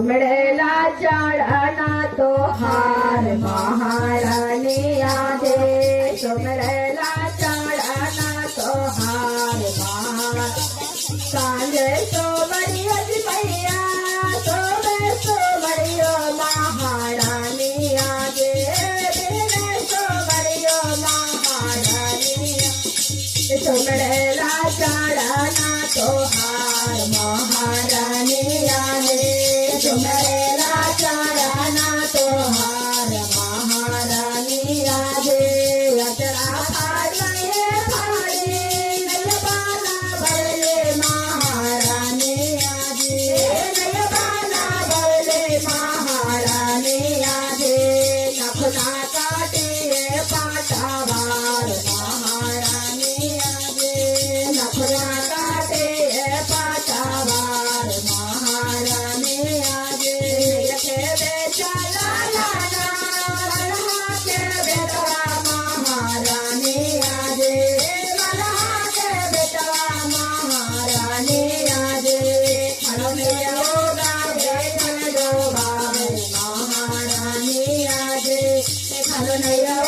झुमड़ेला चढ़ना तो हार महारानी आजे झुमड़ेला चढ़ना तो हार महार सांझे तो बड़िया मैया तो बड़ियो महारानी आजे तो बड़ियो महारानी झुमड़ेला चढ़ना तो हार महारानी आजे झुमड़ेला चढ़ना तो हार महारानी आजे अचरा फाड़े फाड़े नयबाना भरले महारानी आजे नयबाना भरले महारानी आजे नखना काटे पाटावार महारानी आजे नखना काटे पाटावार महारानी आजे यखे बेचाला लाला मल्हा के बेटवा महारानी आजे मल्हा के बेटवा महारानी आजे खड़ोनिया गावे खड़ो बाबे महारानी आजे खड़ोनिया